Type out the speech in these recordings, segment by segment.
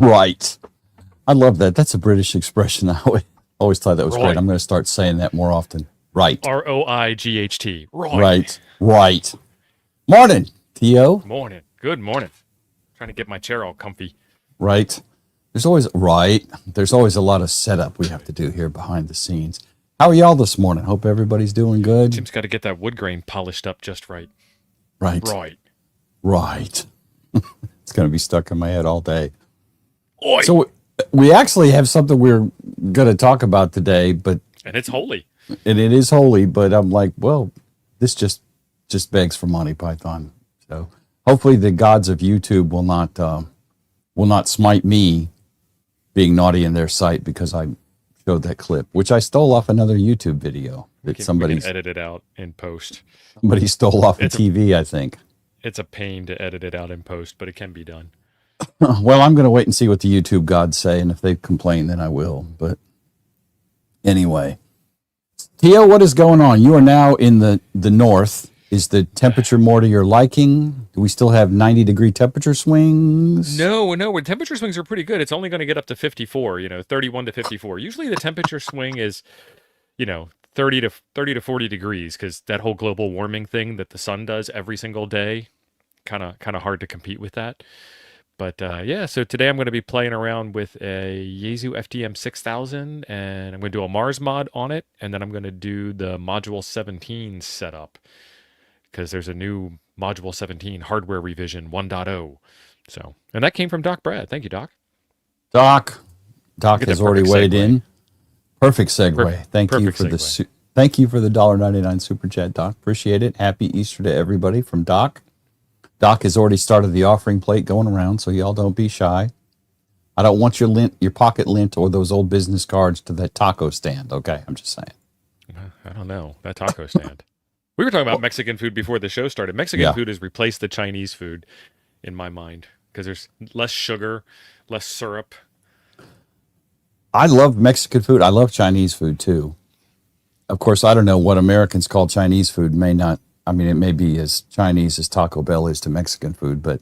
Right. I love that. That's a British expression. I always thought that was Right. great. I'm going to start saying that more often. Right. Roight. Right. Right. Morning, Theo. Morning. Good morning. Trying to get my chair all comfy. Right. There's always a lot of setup we have to do here behind the scenes. How are y'all this morning? Hope everybody's doing good. Tim's got to get that wood grain polished up just right. Right. Right. It's going to be stuck in my head all day. Oi. So we actually have something we're going to talk about today, And it's holy. And it is holy, but I'm like, well, this just begs for Monty Python. So hopefully the gods of YouTube will not smite me being naughty in their sight because I showed that clip, which I stole off another YouTube video that somebody edit it out in post. Somebody stole off a TV, I think. It's a pain to edit it out in post, but it can be done. Well, I'm going to wait and see what the YouTube gods say, and if they complain, then I will. But anyway, Theo, what is going on? You are now in the north. Is the temperature more to your liking? Do we still have 90-degree temperature swings? No. Temperature swings are pretty good. It's only going to get up to 54, 31 to 54. Usually the temperature swing is, 30 to 40 degrees, because that whole global warming thing that the sun does every single day, kind of hard to compete with that. But so today I'm going to be playing around with a Yaesu FDM 6000, and I'm going to do a Mars mod on it, and then I'm going to do the Module 17 setup, because there's a new Module 17 hardware revision 1.0. So, and that came from Doc Brad. Thank you, Doc. Doc has already weighed in. Perfect segue. Thank you for the $1.99 super chat, Doc. Appreciate it. Happy Easter to everybody from Doc. Doc has already started the offering plate going around, so y'all don't be shy. I don't want your pocket lint or those old business cards to that taco stand. Okay, I'm just saying. I don't know, that taco stand. We were talking about Mexican food before the show started. Mexican food has replaced the Chinese food in my mind because there's less sugar, less syrup. I love Mexican food. I love Chinese food too. Of course, I don't know what Americans call Chinese food. It may be as Chinese as Taco Bell is to Mexican food, but,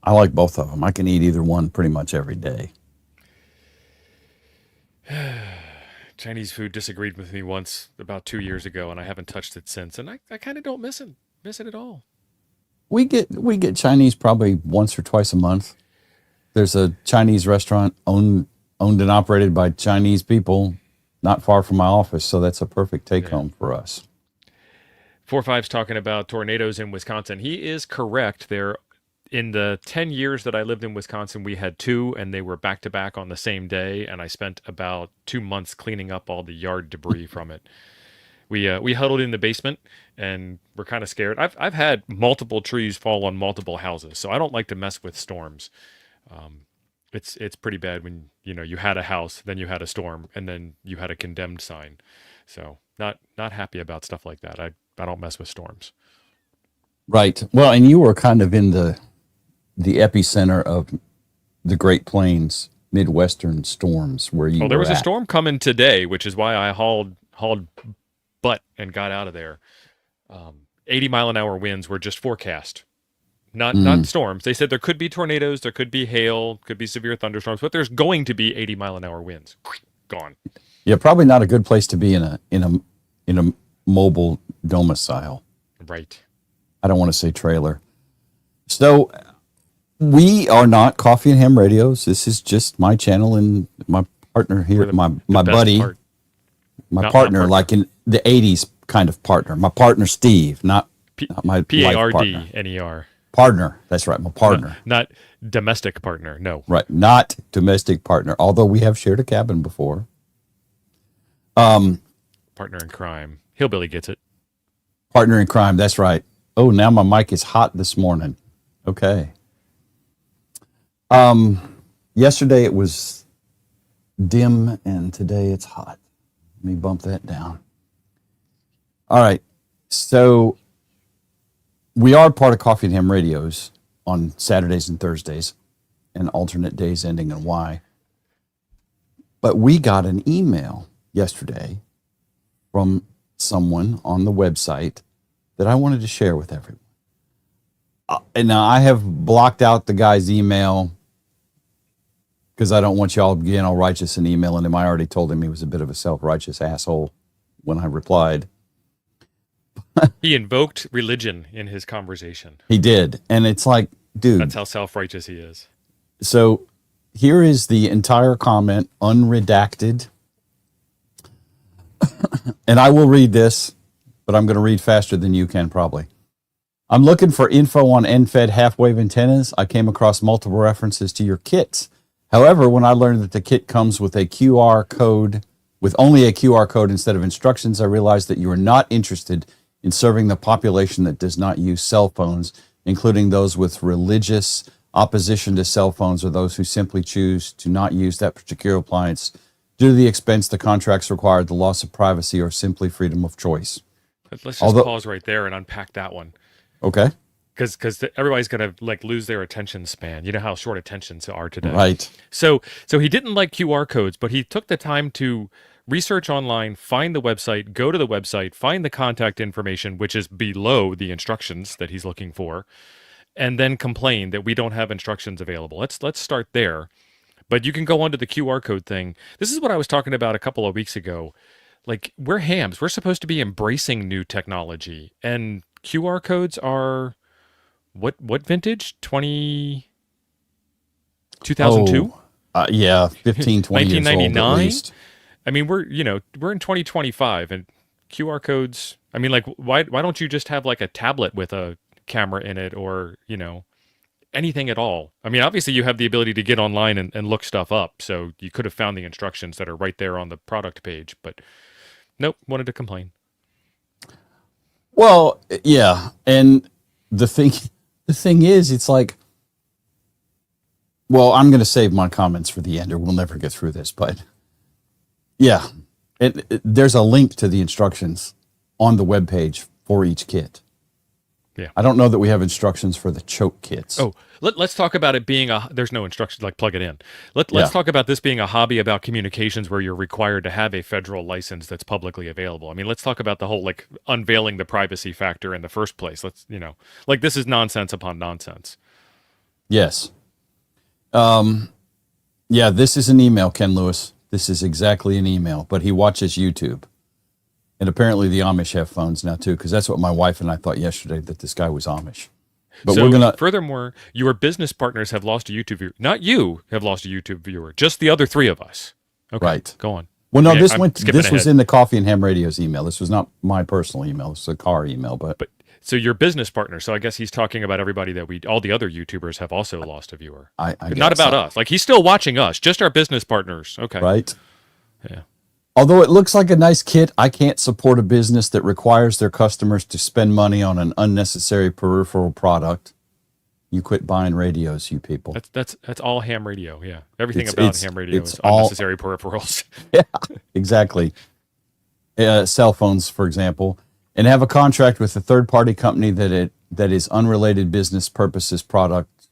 I like both of them. I can eat either one pretty much every day. Chinese food disagreed with me once about 2 years ago, and I haven't touched it since. And I kind of don't miss it at all. We get Chinese probably once or twice a month. There's a Chinese restaurant owned and operated by Chinese people not far from my office, so that's a perfect take-home for us. 45's talking about tornadoes in Wisconsin. He is correct. There, in the 10 years that I lived in Wisconsin, we had 2, and they were back-to-back on the same day, and I spent about 2 months cleaning up all the yard debris from it. We huddled in the basement, and we're kind of scared. I've had multiple trees fall on multiple houses, so I don't like to mess with storms. It's pretty bad when you had a house, then you had a storm, and then you had a condemned sign. So not happy about stuff like that. I don't mess with storms. Right. Well, and you were kind of in the epicenter of the Great Plains Midwestern storms where you. Oh, there was a storm coming today, which is why I hauled butt and got out of there. 80-mile-an-hour winds were just forecast. Not storms. They said there could be tornadoes, there could be hail, could be severe thunderstorms, but there's going to be 80-mile-an-hour winds. Gone. Yeah, probably not a good place to be in a mobile domicile. Right. I don't want to say trailer. So we are not Coffee and Ham Radios. This is just my channel and my partner here, my buddy, my partner, like in the 80s kind of partner. My partner Steve, not my P-A-R-D-N-E-R. Partner. That's right, my partner. Not domestic partner, no. Right, not domestic partner, although we have shared a cabin before. Partner in crime. Hillbilly gets it. Partner in crime, that's right. Oh, now my mic is hot this morning. Okay. Yesterday it was dim, and today it's hot. Let me bump that down. All right, so we are part of Coffee and Ham Radios on Saturdays and Thursdays, and alternate days ending in Y. But we got an email yesterday from someone on the website that I wanted to share with everyone. And now I have blocked out the guy's email because I don't want y'all being all righteous and emailing him. I already told him he was a bit of a self-righteous asshole when I replied. He invoked religion in his conversation. He did. And it's like, dude. That's how self-righteous he is. So here is the entire comment, unredacted. And I will read this, but I'm going to read faster than you can probably. I'm looking for info on end-fed half-wave antennas. I came across multiple references to your kits. However, when I learned that the kit comes with a QR code, with only a QR code instead of instructions, I realized that you are not interested in serving the population that does not use cell phones, including those with religious opposition to cell phones or those who simply choose to not use that particular appliance due to the expense, the contracts required, the loss of privacy, or simply freedom of choice. Let's just pause right there and unpack that one. Okay. Because everybody's gonna like lose their attention span. You know how short attentions are today. Right. So he didn't like QR codes, but he took the time to research online, find the website, go to the website, find the contact information, which is below the instructions that he's looking for, and then complain that we don't have instructions available. Let's start there. But you can go onto the QR code thing. This is what I was talking about a couple of weeks ago. Like, we're hams. We're supposed to be embracing new technology, and QR codes are what vintage? 2002? Yeah, 15, 20 years old at least. I mean, we're in 2025, and QR codes, I mean, like, why don't you just have like a tablet with a camera in it, or, anything at all? I mean, obviously you have the ability to get online and look stuff up, so you could have found the instructions that are right there on the product page, but nope, wanted to complain. Well, yeah, and the thing is, it's like, well, I'm going to save my comments for the end, or we'll never get through this, but yeah, there's a link to the instructions on the webpage for each kit. Yeah. I don't know that we have instructions for the choke kits. Oh, let's talk about it being there's no instructions, like plug it in. Let's talk about this being a hobby about communications where you're required to have a federal license that's publicly available. I mean, let's talk about the whole, like, unveiling the privacy factor in the first place. Like, this is nonsense upon nonsense. Yes. Yeah, this is an email, Ken Lewis. This is exactly an email, but he watches YouTube. And apparently the Amish have phones now too, because that's what my wife and I thought yesterday, that this guy was Amish. But so, furthermore, your business partners have lost a YouTube viewer. Not you have lost a YouTube viewer, just the other three of us. Okay, right. Go on. Well, no, this was in the Coffee and Ham Radio's email. This was not my personal email. This was a car email, but so your business partner. So I guess he's talking about everybody that all the other YouTubers have also lost a viewer. I not about us. Like, he's still watching us, just our business partners. Okay. Right. Yeah. Although it looks like a nice kit, I can't support a business that requires their customers to spend money on an unnecessary peripheral product. You quit buying radios, you people. That's all ham radio. Yeah. Everything about ham radio is unnecessary peripherals. Yeah, exactly. Cell phones, for example, and have a contract with a third-party company that is unrelated business purposes product,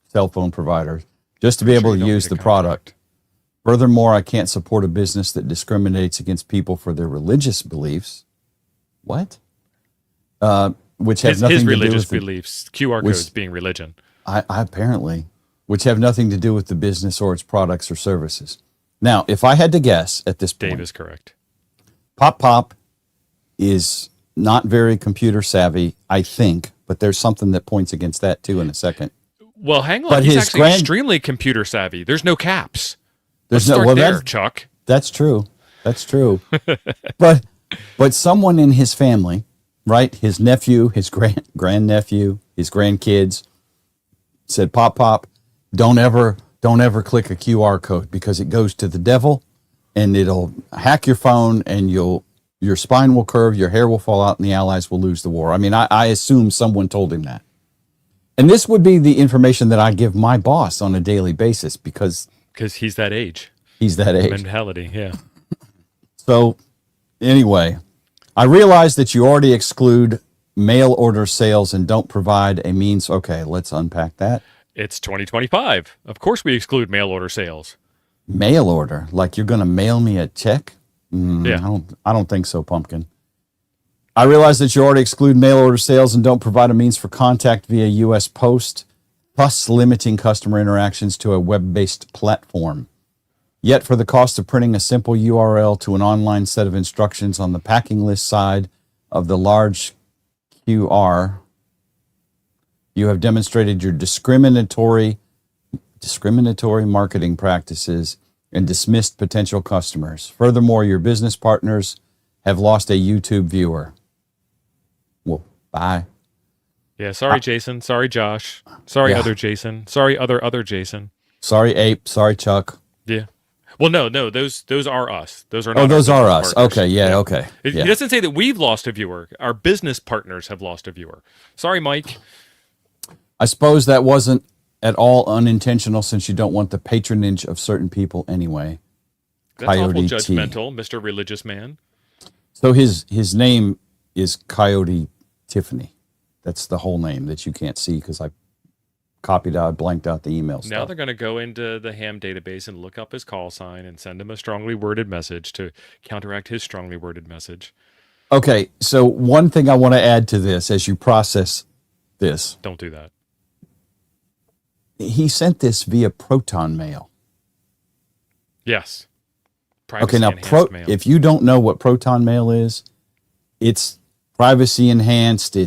cell phone providers, just to be able to use the product. Furthermore, I can't support a business that discriminates against people for their religious beliefs. What? Which have nothing to do with his religious beliefs. QR codes being religion. I apparently, which have nothing to do with the business or its products or services. Now, if I had to guess at this point, Dave is correct. Pop is not very computer savvy, I think, but there's something that points against that too in a second. Well, hang on. He's actually extremely computer savvy. There's no caps. Let's start there, Chuck. That's true. That's true. but someone in his family, right? His nephew, his grandnephew, his grandkids said, Pop, don't ever click a QR code because it goes to the devil and it'll hack your phone and your spine will curve, your hair will fall out, and the Allies will lose the war. I mean, I assume someone told him that. And this would be the information that I give my boss on a daily basis because he's that age. He's that age. Mentality, yeah. So, anyway, I realize that you already exclude mail order sales and don't provide a means. Okay, let's unpack that. It's 2025. Of course we exclude mail order sales. Mail order? Like you're going to mail me a check? Yeah. I don't think so, Pumpkin. I realize that you already exclude mail order sales and don't provide a means for contact via U.S. Post. thus limiting customer interactions to a web-based platform. Yet for the cost of printing a simple URL to an online set of instructions on the packing list side of the large QR, you have demonstrated your discriminatory marketing practices and dismissed potential customers. Furthermore, your business partners have lost a YouTube viewer. Well, bye. Yeah, sorry, Jason. Sorry, Josh. Sorry, Yeah. other Jason. Sorry, other Jason. Sorry, Ape. Sorry, Chuck. Yeah. Well, no, those are us. Those are not. Oh, our those are business us. partners. Okay, yeah, okay. It Yeah. doesn't say that we've lost a viewer. Our business partners have lost a viewer. Sorry, Mike. I suppose that wasn't at all unintentional since you don't want the patronage of certain people anyway. That's awful Coyote T. judgmental, Mr. Religious Man. So his name is Coyote Tiffany. That's the whole name that you can't see because I copied out, blanked out the email stuff. Now they're going to go into the ham database and look up his call sign and send him a strongly worded message to counteract his strongly worded message. Okay, so one thing I want to add to this as you process this. Don't do that. He sent this via Proton Mail. Yes. Okay, now Mail. if you don't know what Proton Mail is, it's privacy enhanced.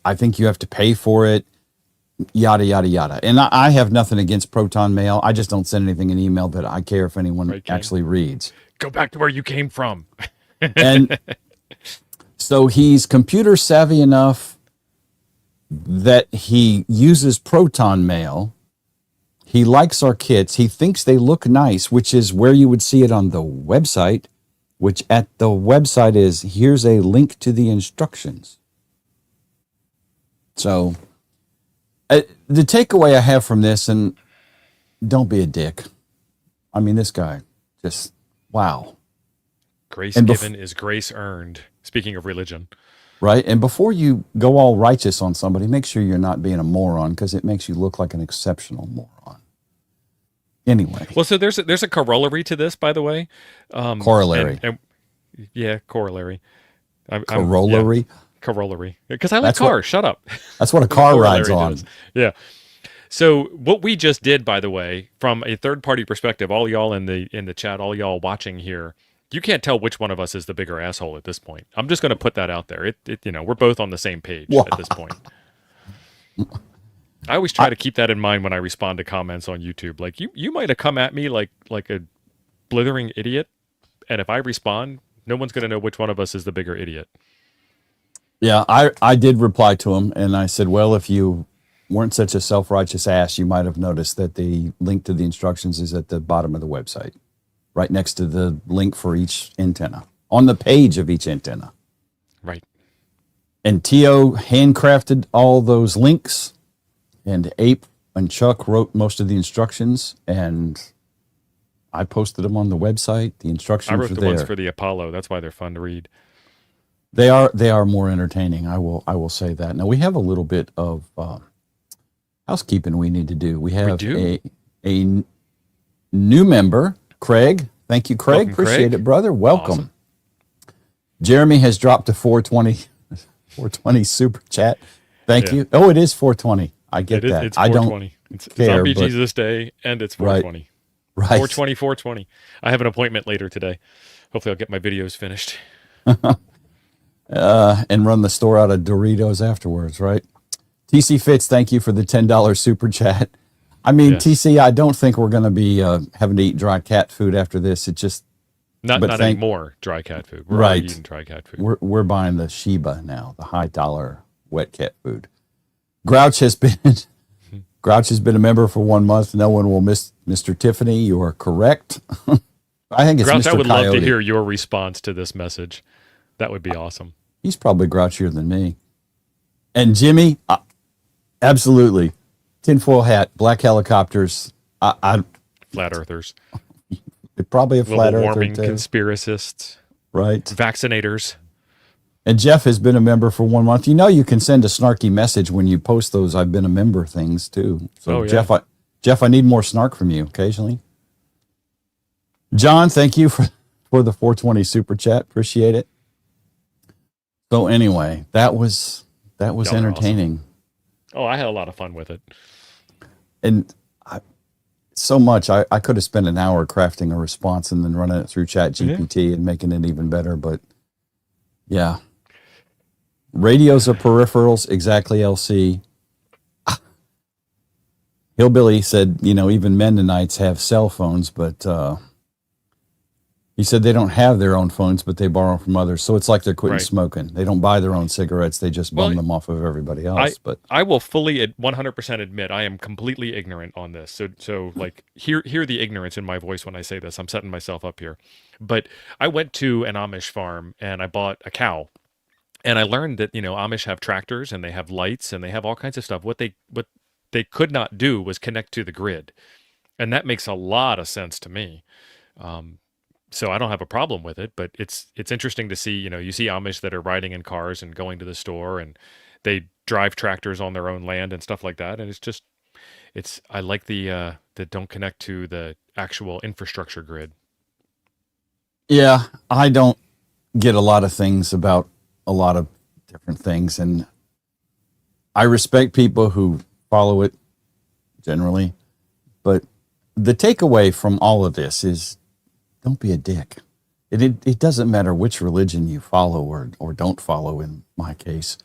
I think you have to pay for it. Yada yada yada. And I have nothing against Proton Mail. I just don't send anything in email that I care if anyone actually reads. Go back to where you came from. And so he's computer savvy enough that he uses Proton Mail. He likes our kits. He thinks they look nice, which is where you would see it on the website, which at the website is, here's a link to the instructions. So the takeaway I have from this, and don't be a dick. I mean, this guy just, wow. Grace given is grace earned. Speaking of religion. Right. And before you go all righteous on somebody, make sure you're not being a moron because it makes you look like an exceptional moron. Anyway. Well, so there's a corollary to this, by the way. Corollary. Corollary. Corollary? Corollary. Because I like cars. Shut up. That's what a car rides on. Yeah. So what we just did, by the way, from a third-party perspective, all y'all in the chat, all y'all watching here, you can't tell which one of us is the bigger asshole at this point. I'm just going to put that out there. We're both on the same page at this point. I always try to keep that in mind when I respond to comments on YouTube. Like you might have come at me like a blithering idiot, and if I respond, no one's going to know which one of us is the bigger idiot. Yeah, I did reply to him, and I said, well, if you weren't such a self-righteous ass, you might have noticed that the link to the instructions is at the bottom of the website, right next to the link for each antenna, on the page of each antenna. Right. And Tio handcrafted all those links, and Ape and Chuck wrote most of the instructions, and I posted them on the website. The instructions I wrote are the there. ones for the Apollo. That's why they're fun to read. They are more entertaining. I will say that. Now we have a little bit of housekeeping we need to do. We have a new member, Craig. Thank you, Craig. Welcome, Appreciate Craig. it, brother. Welcome. Awesome. Jeremy has dropped a 420 super chat. Thank you. Oh, it is 420. I get that. It's 420. It's Zombie but, Jesus Day, and it's 420. Right. 420. I have an appointment later today. Hopefully I'll get my videos finished. And run the store out of Doritos afterwards, right? TC Fitz, thank you for the $10 super chat. I mean, yes. TC, I don't think we're going to be having to eat dry cat food after this. It just not anymore. Dry cat food. We're right. Eating dry cat food. We're buying the Sheba now, the high dollar wet cat food. Grouch has been a member for 1 month. No one will miss Mr. Tiffany. You are correct. I think it's Grouch, Mr. I would Coyote. love to hear your response to this message. That would be awesome. He's probably grouchier than me. And Jimmy, absolutely. Tinfoil hat, black helicopters. Flat earthers. Probably a flat earther warming too. Conspiracists. Right. Vaccinators. And Jeff has been a member for 1 month. You know you can send a snarky message when you post those I've been a member things too. So Jeff, I need more snark from you occasionally. John, thank you for the 420 super chat. Appreciate it. So anyway, that was entertaining. Awesome. Oh, I had a lot of fun with it. And so much. I could have spent an hour crafting a response and then running it through Chat GPT and making it even better. But yeah, radios are peripherals. Exactly, LC. Hillbilly said, even Mennonites have cell phones, but he said they don't have their own phones, but they borrow from others. So it's like they're quitting smoking. They don't buy their own cigarettes. They just bum them off of everybody else. But I will fully 100% admit I am completely ignorant on this. So like hear the ignorance in my voice when I say this. I'm setting myself up here. But I went to an Amish farm and I bought a cow. And I learned that, Amish have tractors and they have lights and they have all kinds of stuff. What they could not do was connect to the grid. And that makes a lot of sense to me. So I don't have a problem with it, but it's interesting to see, you see Amish that are riding in cars and going to the store and they drive tractors on their own land and stuff like that. And I like the that don't connect to the actual infrastructure grid. Yeah, I don't get a lot of things about a lot of different things. And I respect people who follow it generally. But the takeaway from all of this is, don't be a dick. It doesn't matter which religion you follow or don't follow. In my case,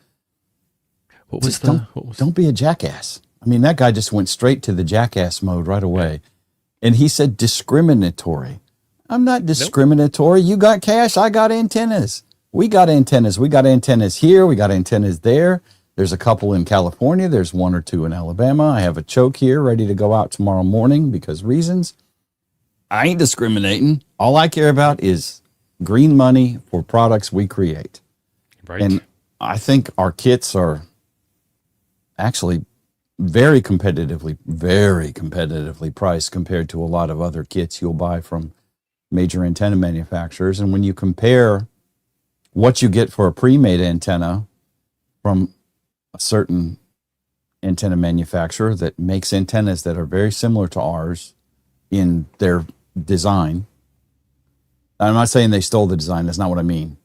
don't be a jackass. I mean, that guy just went straight to the jackass mode right away, and he said discriminatory. I'm not discriminatory. Nope. You got cash. I got antennas. We got antennas. We got antennas here. We got antennas there. There's a couple in California. There's one or two in Alabama. I have a choke here ready to go out tomorrow morning because reasons. I ain't discriminating. All I care about is green money for products we create. Right. And I think our kits are actually very competitively priced compared to a lot of other kits you'll buy from major antenna manufacturers. And when you compare what you get for a pre-made antenna from a certain antenna manufacturer that makes antennas that are very similar to ours in their design. I'm not saying they stole the design. That's not what I mean.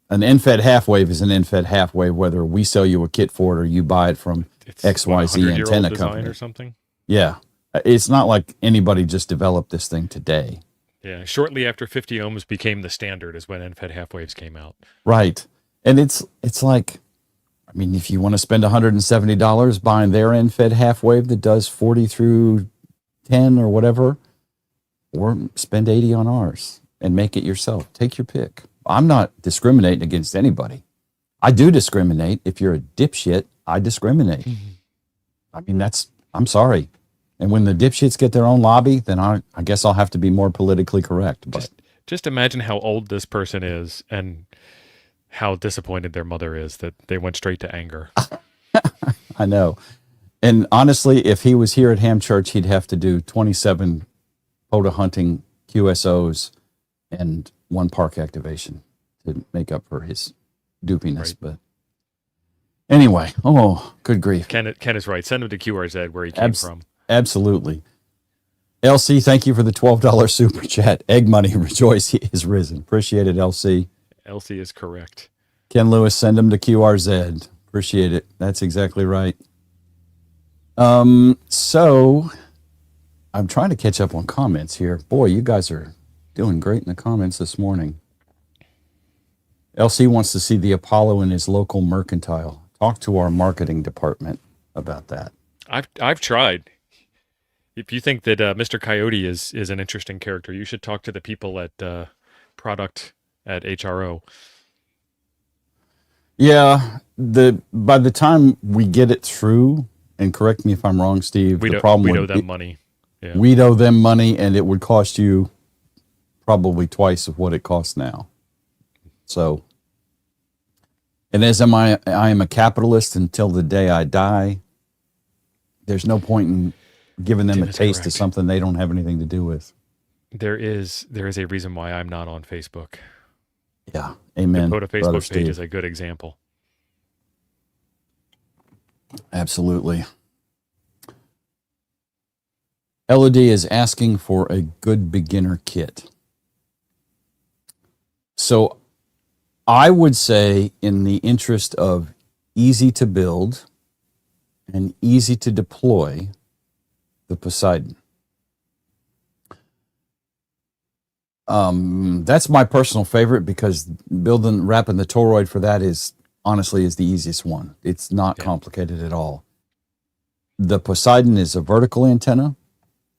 An end-fed half-wave is an end-fed half-wave, whether we sell you a kit for it or you buy it from XYZ antenna company or something. Yeah. It's not like anybody just developed this thing today. Yeah. Shortly after 50 ohms became the standard is when end-fed half-waves came out. Right. And it's like, I mean, if you want to spend $170 buying their end-fed half-wave that does 40 through 10 or whatever, or spend 80 on ours and make it yourself. Take your pick. I'm not discriminating against anybody. I do discriminate. If you're a dipshit, I discriminate. Mm-hmm. I mean, I'm sorry. And when the dipshits get their own lobby, then I guess I'll have to be more politically correct. But just imagine how old this person is and how disappointed their mother is that they went straight to anger. I know. And honestly, if he was here at Ham Church, he'd have to do 27 POTA hunting QSOs and one park activation to make up for his dupiness. Right. But anyway, good grief. Ken is right. Send him to QRZ where he came from. Absolutely. LC, thank you for the $12 super chat. Egg money, rejoice, he is risen. Appreciate it, LC. LC is correct. Ken Lewis, send him to QRZ. Appreciate it. That's exactly right. So I'm trying to catch up on comments here. Boy, you guys are doing great in the comments this morning. LC wants to see the Apollo in his local mercantile. Talk to our marketing department about that. I've tried. If you think that Mr. Coyote is an interesting character, you should talk to the people at product at HRO. Yeah, by the time we get it through, and correct me if I'm wrong, Steve, we owe them money. Yeah. We'd owe them money, and it would cost you probably twice of what it costs now. So, and as I am a capitalist until the day I die. There's no point in giving them a taste of something they don't have anything to do with. There is a reason why I'm not on Facebook. Yeah, amen. The POTA Facebook page is a good example. Absolutely. Elodie is asking for a good beginner kit. So I would say, in the interest of easy to build and easy to deploy, the Poseidon. That's my personal favorite because wrapping the toroid for that is honestly the easiest one. It's not complicated at all. The Poseidon is a vertical antenna.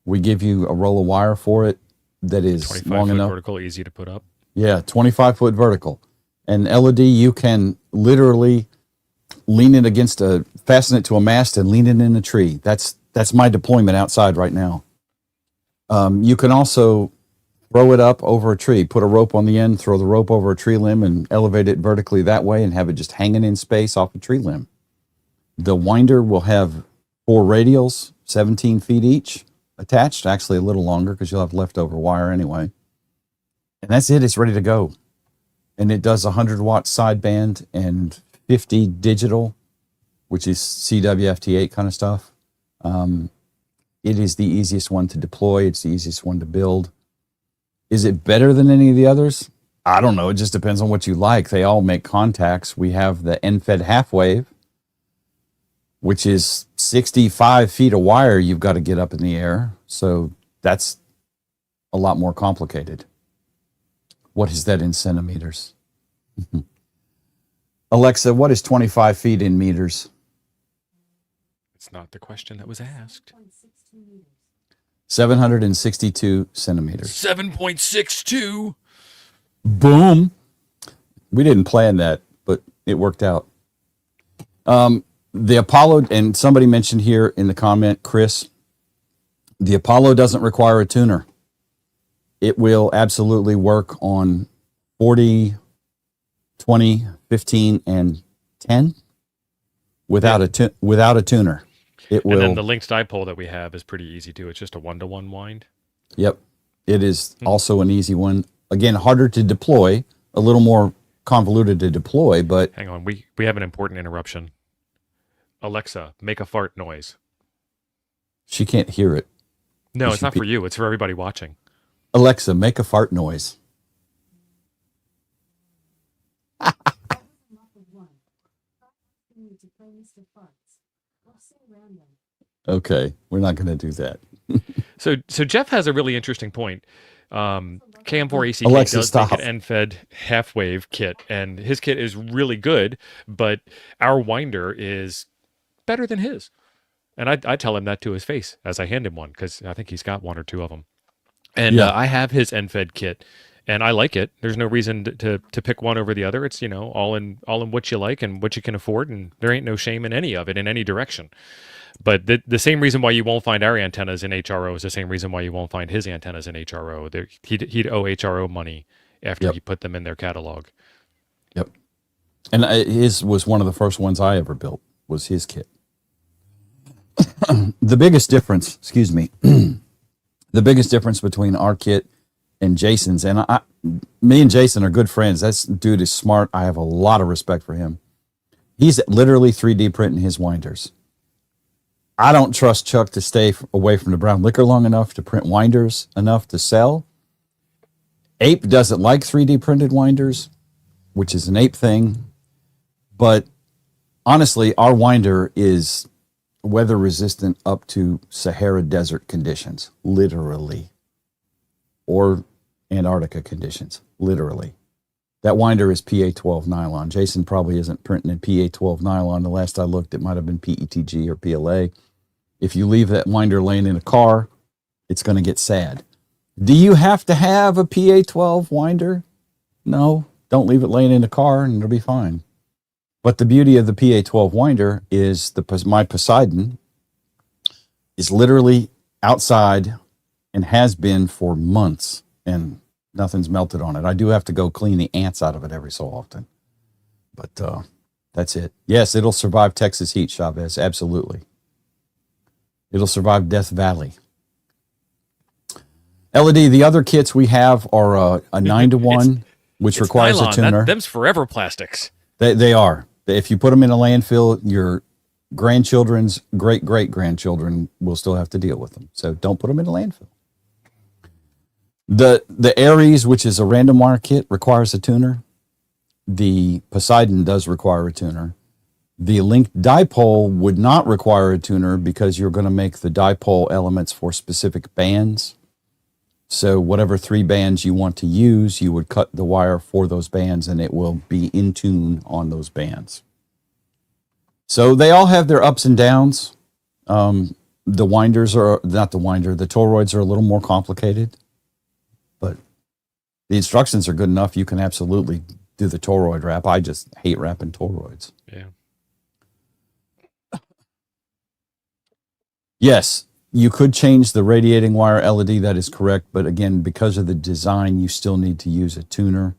We give you a roll of wire for it that is long enough. Vertical, easy to put up. Yeah, 25-foot vertical. And LED, you can literally lean it fasten it to a mast and lean it in a tree. That's my deployment outside right now. You can also throw it up over a tree, put a rope on the end, throw the rope over a tree limb and elevate it vertically that way and have it just hanging in space off a tree limb. The winder will have 4 radials, 17 feet each attached, actually a little longer because you'll have leftover wire anyway. And that's it. It's ready to go. And it does 100-watt sideband and 50 digital, which is CWFT8 kind of stuff. It is the easiest one to deploy. It's the easiest one to build. Is it better than any of the others? I don't know. It just depends on what you like. They all make contacts. We have the end-fed half-wave, which is 65 feet of wire you've got to get up in the air. So that's a lot more complicated. What is that in centimeters? Alexa, what is 25 feet in meters? It's not the question that was asked. 762 centimeters. 7.62. Boom. We didn't plan that, but it worked out. The Apollo, and somebody mentioned here in the comment, Chris, the Apollo doesn't require a tuner. It will absolutely work on 40, 20, 15, and 10 without a tuner. It will. And then the linked dipole that we have is pretty easy too. It's just a 1-to-1 wind. Yep. It is also an easy one. Again, harder to deploy, a little more convoluted to deploy, but... Hang on, we have an important interruption. Alexa, make a fart noise. She can't hear it. No, it's not for you. It's for everybody watching. Alexa, make a fart noise. Okay, we're not going to do that. So Jeff has a really interesting point. KM4ACK Alexa, does stop. make an end-fed half-wave kit, and his kit is really good, but our winder is better than his. And I tell him that to his face as I hand him one, because I think he's got 1 or 2 of them. And I have his end-fed kit, and I like it. There's no reason to pick one over the other. It's, all in what you like and what you can afford, and there ain't no shame in any of it in any direction. But the same reason why you won't find our antennas in HRO is the same reason why you won't find his antennas in HRO. He'd owe HRO money after he put them in their catalog. Yep. And his was one of the first ones I ever built, was his kit. The biggest difference, the biggest difference between our kit and Jason's, and me and Jason are good friends. That dude is smart. I have a lot of respect for him. He's literally 3D printing his winders. I don't trust Chuck to stay away from the brown liquor long enough to print winders enough to sell. Ape doesn't like 3D printed winders, which is an Ape thing. But honestly, our winder is weather resistant up to Sahara Desert conditions, literally, or Antarctica conditions, literally. That winder is PA12 nylon. Jason probably isn't printing in PA12 nylon. The last I looked, it might have been PETG or PLA. If you leave that winder laying in a car, it's going to get sad. Do you have to have a PA12 winder? No, don't leave it laying in a car and it'll be fine. But the beauty of the PA12 winder is my Poseidon is literally outside and has been for months, and nothing's melted on it. I do have to go clean the ants out of it every so often. But that's it. Yes, it'll survive Texas heat, Chavez. Absolutely. It'll survive Death Valley. LED, the other kits we have are a 9-to-1, which requires nylon. a tuner. Them's forever plastics. They are. If you put them in a landfill, your grandchildren's great-great-grandchildren will still have to deal with them. So don't put them in a landfill. The Ares, which is a random wire kit, requires a tuner. The Poseidon does require a tuner. The linked dipole would not require a tuner because you're going to make the dipole elements for specific bands. So whatever 3 bands you want to use, you would cut the wire for those bands and it will be in tune on those bands. So they all have their ups and downs. The winders are not the winder. The toroids are a little more complicated, but the instructions are good enough. You can absolutely do the toroid wrap. I just hate wrapping toroids. Yeah. Yes, you could change the radiating wire LED. That is correct. But again, because of the design, you still need to use a tuner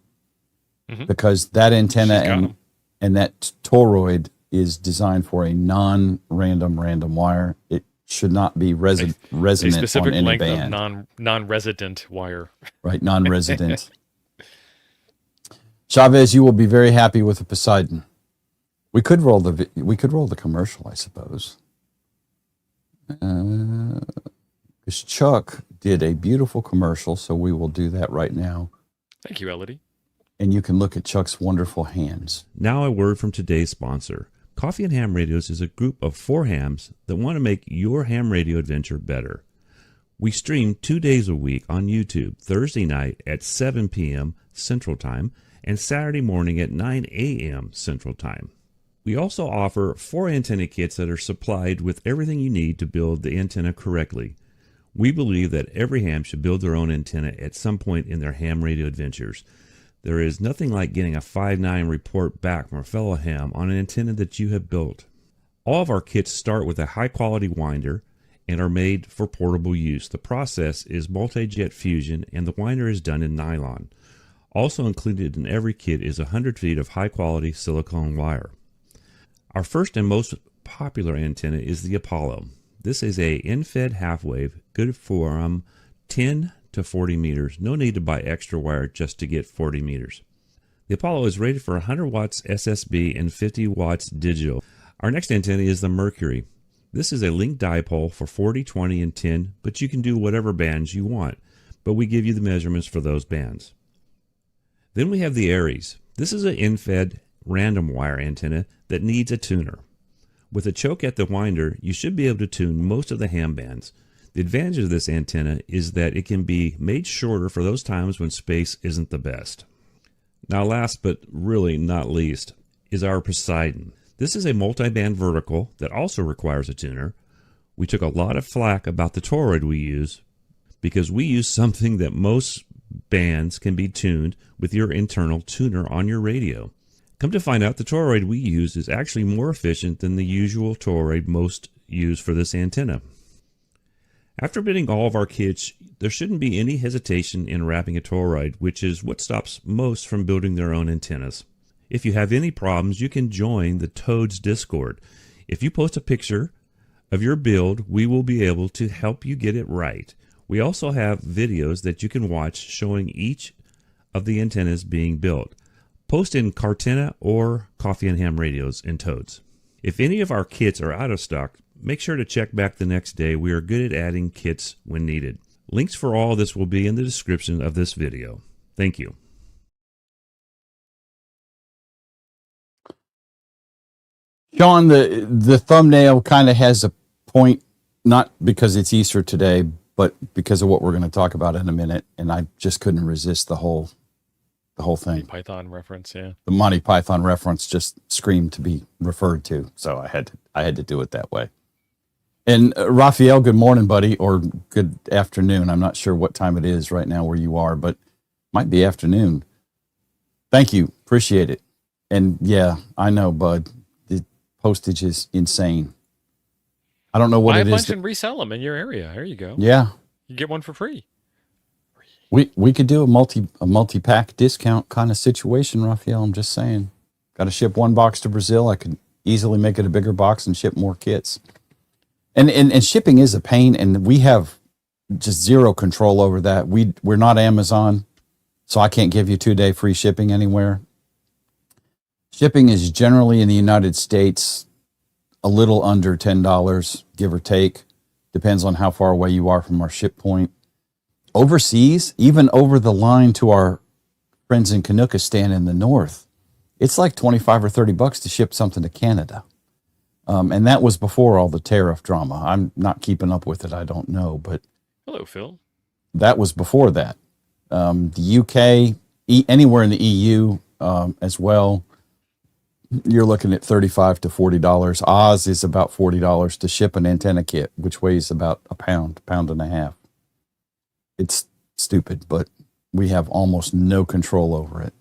because that antenna and that toroid is designed for a non-random random wire. It should not be resonant a specific on any length band. of non-resident wire. Right, non-resident. Chavez, you will be very happy with the Poseidon. We could roll the commercial, I suppose. Because Chuck did a beautiful commercial, so we will do that right now. Thank you, Elodie. And you can look at Chuck's wonderful hands. Now a word from today's sponsor. Coffee and Ham Radios is a group of 4 hams that want to make your ham radio adventure better. We stream 2 days a week on YouTube, Thursday night at 7 p.m. Central Time and Saturday morning at 9 a.m. Central Time. We also offer 4 antenna kits that are supplied with everything you need to build the antenna correctly. We believe that every ham should build their own antenna at some point in their ham radio adventures. There is nothing like getting a 5.9 report back from a fellow ham on an antenna that you have built. All of our kits start with a high-quality winder and are made for portable use. The process is multi-jet fusion and the winder is done in nylon. Also included in every kit is 100 feet of high-quality silicone wire. Our first and most popular antenna is the Apollo. This is a in-fed half-wave, good for 10 to 40 meters. No need to buy extra wire just to get 40 meters. The Apollo is rated for 100 watts SSB and 50 watts digital. Our next antenna is the Mercury. This is a linked dipole for 40, 20, and 10, but you can do whatever bands you want, but we give you the measurements for those bands. Then we have the Aries. This is an in-fed random wire antenna that needs a tuner. With a choke at the winder, you should be able to tune most of the ham bands. The advantage of this antenna is that it can be made shorter for those times when space isn't the best. Now last but really not least is our Poseidon. This is a multi-band vertical that also requires a tuner. We took a lot of flack about the toroid we use because we use something that most bands can be tuned with your internal tuner on your radio. Come to find out, the toroid we use is actually more efficient than the usual toroid most use for this antenna. After bidding all of our kits, there shouldn't be any hesitation in wrapping a toroid, which is what stops most from building their own antennas. If you have any problems, you can join the Toads Discord. If you post a picture of your build, we will be able to help you get it right. We also have videos that you can watch showing each of the antennas being built. Post in Cartena or Coffee and Ham Radios in Toads. If any of our kits are out of stock, make sure to check back the next day. We are good at adding kits when needed. Links for all this will be in the description of this video. Thank you. Sean, the thumbnail kind of has a point, not because it's Easter today, but because of what we're going to talk about in a minute, and I just couldn't resist the whole thing. Python reference, yeah. The Monty Python reference just screamed to be referred to, so I had to do it that way. And Raphael, good morning, buddy, or good afternoon. I'm not sure what time it is right now where you are, but might be afternoon. Thank you, appreciate it. And yeah, I know, bud. The postage is insane. I don't know what Buy it a is. bunch and resell them in your area. There you go. Yeah, You get one for free. we could do a multi-pack discount kind of situation, Raphael. I'm just saying. Got to ship one box to Brazil. I could easily make it a bigger box and ship more kits. And shipping is a pain, and we have just zero control over that. We're not Amazon, so I can't give you 2-day free shipping anywhere. Shipping is generally in the United States a little under $10, give or take. Depends on how far away you are from our ship point. Overseas, even over the line to our friends in Kanukistan in the north, it's like 25 or 30 bucks to ship something to Canada. And that was before all the tariff drama. I'm not keeping up with it. I don't know, but Hello, Phil. that was before that. The UK, anywhere in the EU as well, you're looking at $35 to $40. Oz is about $40 to ship an antenna kit, which weighs about a pound and a half. It's stupid, but we have almost no control over it.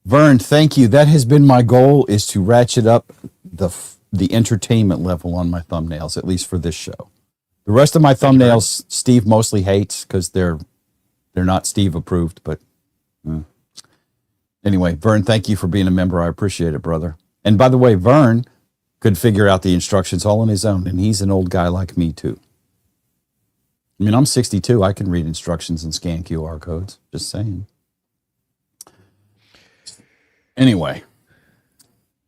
Vern, thank you. That has been my goal, is to ratchet up the entertainment level on my thumbnails, at least for this show. The rest of my thumbnails, Steve mostly hates because they're not Steve approved. But anyway, Vern, thank you for being a member. I appreciate it, brother. And by the way, Vern could figure out the instructions all on his own, and he's an old guy like me too. I mean, I'm 62. I can read instructions and scan QR codes. Just saying. Anyway.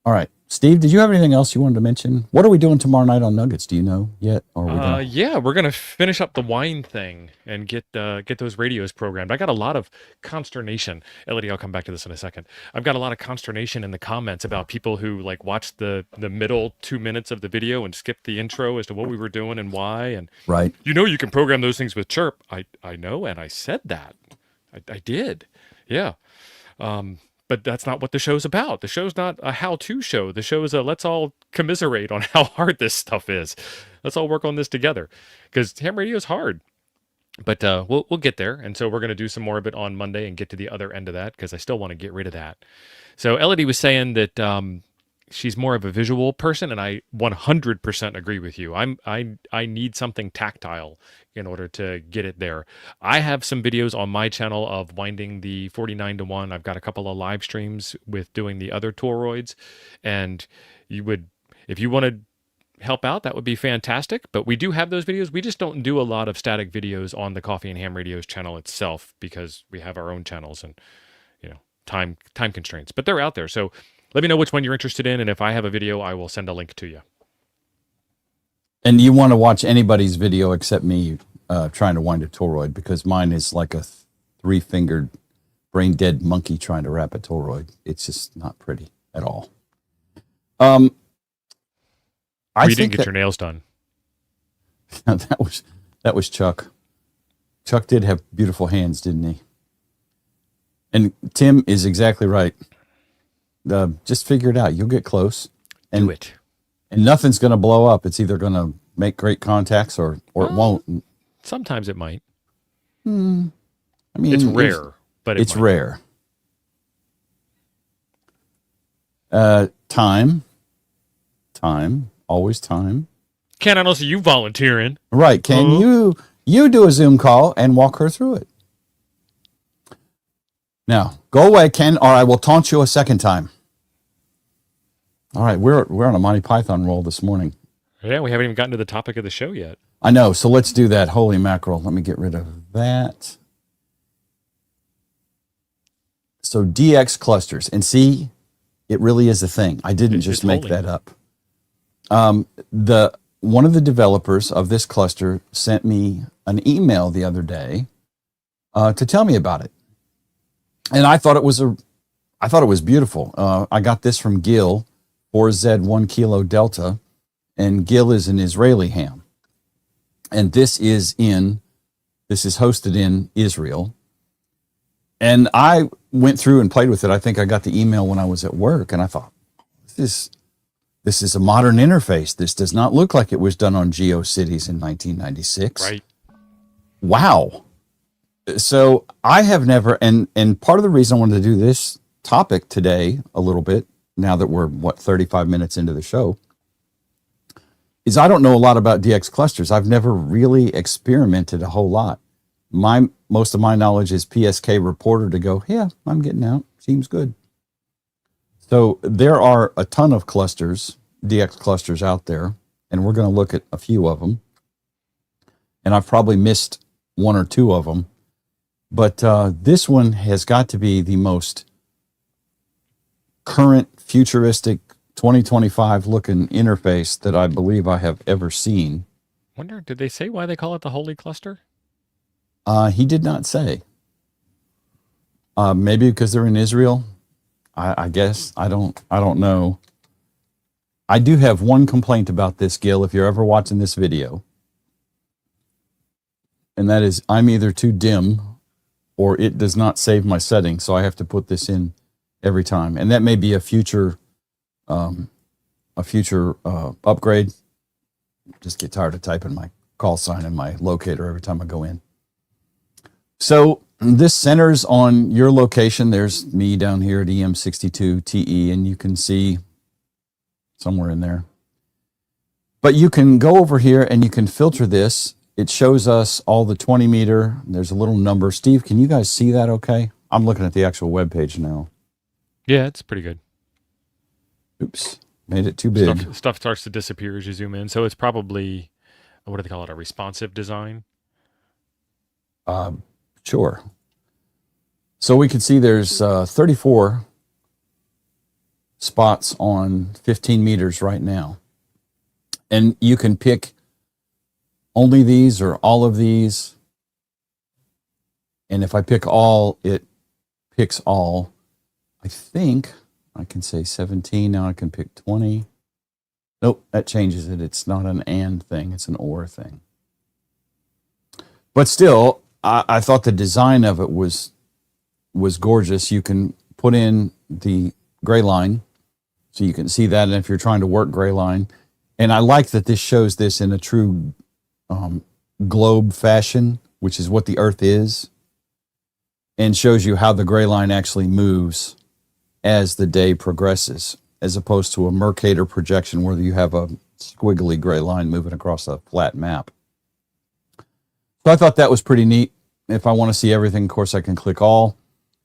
All right. Steve, did you have anything else you wanted to mention? What are we doing tomorrow night on Nuggets? Do you know yet? Or Yeah, we're gonna finish up the wine thing and get those radios programmed. I got a lot of consternation. Elodie, I'll come back to this in a second. I've got a lot of consternation in the comments about people who like watched the middle 2 minutes of the video and skipped the intro as to what we were doing and why. And right, you can program those things with Chirp. I know, and I said that. I did. Yeah. But that's not what the show's about. The show's not a how-to show. The show is a let's all commiserate on how hard this stuff is. Let's all work on this together, because ham radio is hard. But we'll get there, and so we're going to do some more of it on Monday and get to the other end of that, because I still want to get rid of that. So Elodie was saying that she's more of a visual person, and I 100% agree with you. I need something tactile in order to get it there. I have some videos on my channel of winding the 49-to-1. I've got a couple of live streams with doing the other toroids, and if you want to help out, that would be fantastic. But we do have those videos. We just don't do a lot of static videos on the Coffee and Ham Radio's channel itself, because we have our own channels and time constraints. But they're out there, so let me know which one you're interested in, and if I have a video, I will send a link to you. And you want to watch anybody's video except me trying to wind a toroid, because mine is like a 3-fingered brain dead monkey trying to wrap a toroid. It's just not pretty at all. You didn't get your nails done. that was Chuck. Chuck did have beautiful hands, didn't he? And Tim is exactly right. Just figure it out. You'll get close. And, do it. And nothing's going to blow up. It's either going to make great contacts or it won't. Sometimes it might. I mean, it's rare, but it's rare. Time, always time. Ken, I don't see you volunteering. Right. Can you do a Zoom call and walk her through it? Now, go away, Ken, or I will taunt you a second time. All right, we're on a Monty Python roll this morning. Yeah, we haven't even gotten to the topic of the show yet. I know, so let's do that. Holy mackerel. Let me get rid of that. So DX clusters. And see, it really is a thing. I didn't just make that up. One of the developers of this cluster sent me an email the other day to tell me about it. And I thought it was beautiful. I got this from Gil, 4Z1 Kilo Delta, and Gil is an Israeli ham. And this is hosted in Israel. And I went through and played with it. I think I got the email when I was at work, and I thought, this is a modern interface. This does not look like it was done on GeoCities in 1996. Right. Wow. So I have never, and part of the reason I wanted to do this topic today a little bit, now that we're, 35 minutes into the show, is I don't know a lot about DX clusters. I've never really experimented a whole lot. Most of my knowledge is PSK reporter to go, yeah, I'm getting out. Seems good. So there are a ton of clusters, DX clusters out there, and we're going to look at a few of them. And I've probably missed one or two of them. But this one has got to be the most current, futuristic, 2025 looking interface that I believe I have ever seen. Wonder, did they say why they call it the Holy Cluster? He did not say. Maybe because they're in Israel. I guess I don't know. I do have one complaint about this, Gil, if you're ever watching this video. And that is I'm either too dim or it does not save my settings. So I have to put this in every time. And that may be a future upgrade. Just get tired of typing my call sign and my locator every time I go in. So this centers on your location. There's me down here at EM62TE, and you can see somewhere in there. But you can go over here and you can filter this. It shows us all the 20 meter. There's a little number. Steve, can you guys see that okay? I'm looking at the actual web page now. Yeah, it's pretty good. Oops, made it too big. Stuff starts to disappear as you zoom in. So it's probably, what do they call it, a responsive design? Sure. So we can see there's 34 spots on 15 meters right now. And you can pick only these or all of these. And if I pick all, it picks all. I think I can say 17. Now I can pick 20. Nope, that changes it. It's not an and thing. It's an or thing. But still, I thought the design of it was gorgeous. You can put in the gray line so you can see that. And if you're trying to work gray line, and I like that this shows this in a true globe fashion, which is what the Earth is, and shows you how the gray line actually moves as the day progresses, as opposed to a Mercator projection where you have a squiggly gray line moving across a flat map. So I thought that was pretty neat. If I want to see everything, of course, I can click all.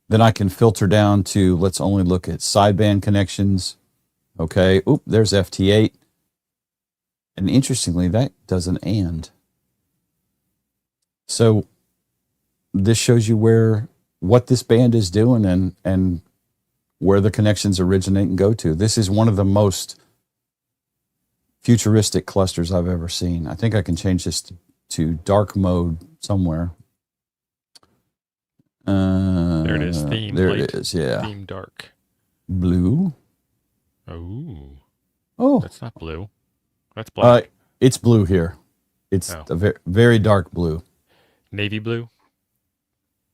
Then I can filter down to, let's only look at sideband connections. Okay, oop, there's FT8. And interestingly, that does an and. So this shows you what this band is doing and where the connections originate and go to. This is one of the most futuristic clusters I've ever seen. I think I can change this to dark mode somewhere. There it is. Theme there light, it is, yeah. Theme dark. Blue. Oh, that's not blue. That's black. It's blue here. It's a very, very dark blue. Navy blue.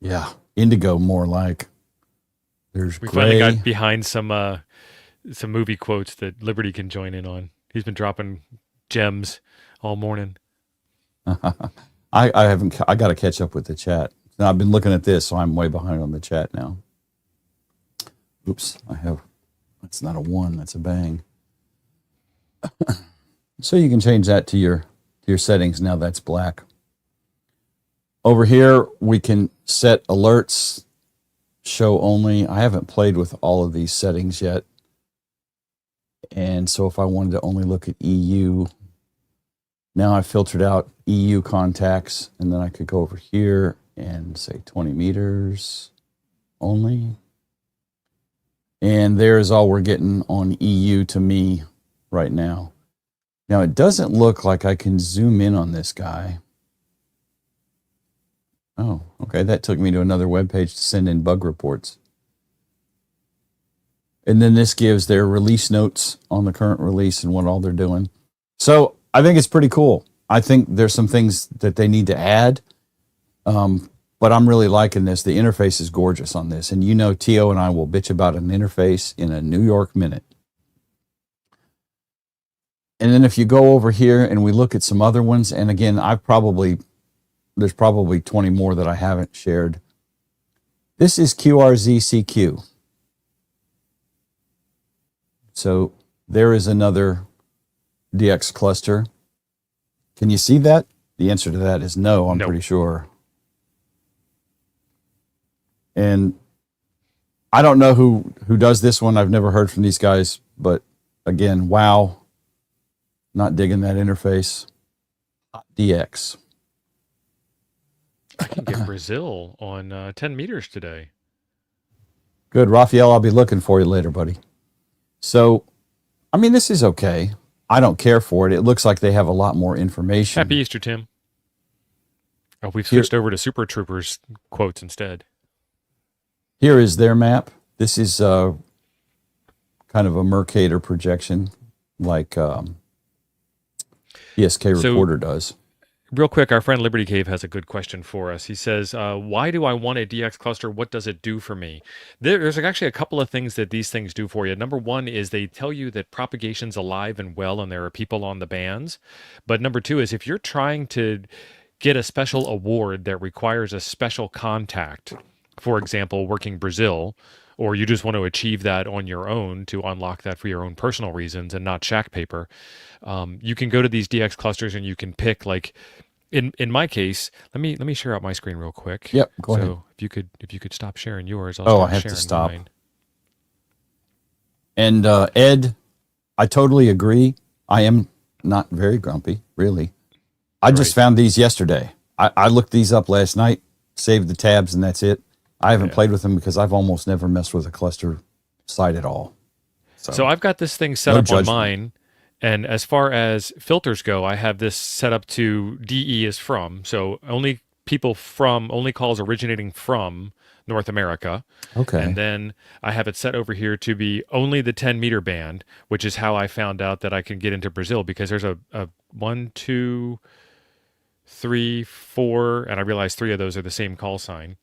Yeah, indigo more like. There's we gray. finally got behind some movie quotes that Liberty can join in on. He's been dropping gems all morning. I haven't. I got to catch up with the chat. Now, I've been looking at this, so I'm way behind on the chat now. Oops, that's not a 1, that's a bang. So you can change that to your settings. Now that's black. Over here, we can set alerts, show only. I haven't played with all of these settings yet. And so if I wanted to only look at EU, now I filtered out EU contacts, and then I could go over here and say 20 meters only. And there's all we're getting on EU to me right now. Now, it doesn't look like I can zoom in on this guy. Oh, okay. That took me to another web page to send in bug reports. And then this gives their release notes on the current release and what all they're doing. So I think it's pretty cool. I think there's some things that they need to add. But I'm really liking this. The interface is gorgeous on this. And you know, Tio and I will bitch about an interface in a New York minute. And then if you go over here and we look at some other ones, and again, there's probably 20 more that I haven't shared. This is QRZCQ. So there is another DX cluster. Can you see that? The answer to that is no, I'm pretty sure. And I don't know who does this one. I've never heard from these guys, but again, wow. Not digging that interface. DX. I can get Brazil on 10 meters today. Good. Raphael, I'll be looking for you later, buddy. So, I mean, this is okay. I don't care for it. It looks like they have a lot more information. Happy Easter, Tim. Oh, we've switched over to Super Troopers quotes instead. Here is their map. This is kind of a Mercator projection like ESK So- Recorder does. Real quick, our friend Liberty Cave has a good question for us. He says, why do I want a DX cluster? What does it do for me? There's actually a couple of things that these things do for you. Number one is they tell you that propagation's alive and well and there are people on the bands. But number two is if you're trying to get a special award that requires a special contact, for example, working Brazil, or you just want to achieve that on your own to unlock that for your own personal reasons and not shack paper, you can go to these DX clusters and you can pick like in my case, let me share out my screen real quick. Yep, go ahead. So if you could stop sharing yours, I'll Oh, start I have to sharing stop. mine. And Ed, I totally agree. I am not very grumpy, really. I just Right. found these yesterday. I looked these up last night, saved the tabs, and that's it. I haven't Yeah. played with them because I've almost never messed with a cluster site at all. So I've got this thing set No up on judgment. mine, and as far as filters go, I have this set up to DE is from, so only calls originating from North America. Okay. And then I have it set over here to be only the 10-meter band, which is how I found out that I can get into Brazil because there's a 1, 2, 3, 4, and I realized 3 of those are the same call sign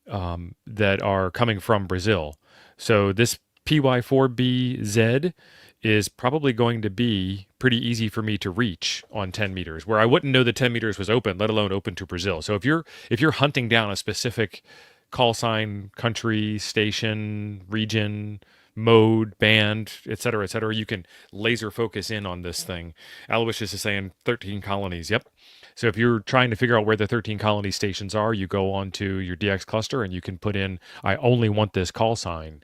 that are coming from Brazil. So this PY4BZ is probably going to be pretty easy for me to reach on 10 meters, where I wouldn't know that 10 meters was open, let alone open to Brazil. So if you're hunting down a specific call sign, country, station, region, mode, band, et cetera, you can laser focus in on this thing. Aloysius is saying 13 colonies. Yep. So if you're trying to figure out where the 13 colony stations are, you go onto your DX cluster and you can put in, I only want this call sign,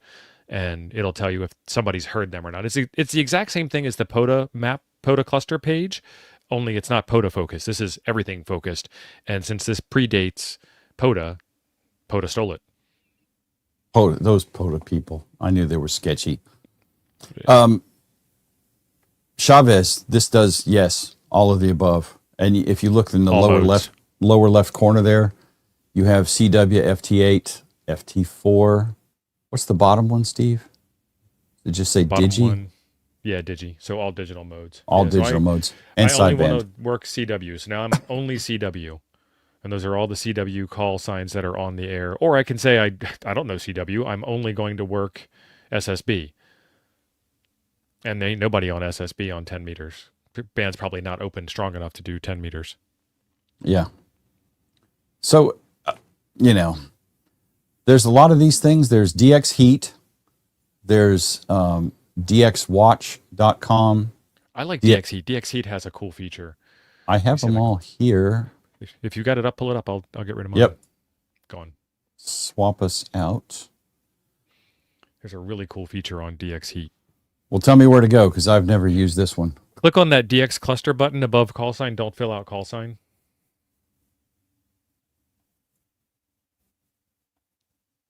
and it'll tell you if somebody's heard them or not. It's the exact same thing as the POTA cluster page, only it's not POTA focused. This is everything focused. And since this predates POTA stole it. POTA, those POTA people, I knew they were sketchy. Chavez, this does, yes, all of the above. And if you look in the All modes. lower left corner there, you have CW, FT8, FT4. What's the bottom one, Steve? Did it just say Bottom Digi? one, yeah, Digi. So all digital modes. All Yeah, so digital modes I and only sideband. want to work CW. So now I'm only CW. And those are all the CW call signs that are on the air. Or I can say I don't know CW. I'm only going to work SSB. And there ain't nobody on SSB on 10 meters. Band's probably not open strong enough to do 10 meters. Yeah. So, there's a lot of these things. There's DX Heat. There's DXWatch.com. I like Yeah. DX Heat. DX Heat has a cool feature. I have them all here. If you got it up, pull it up. I'll get rid of mine. Yep. Gone. Swap us out. There's a really cool feature on DX Heat. Well, tell me where to go because I've never used this one. Click on that DX cluster button above call sign. Don't fill out call sign.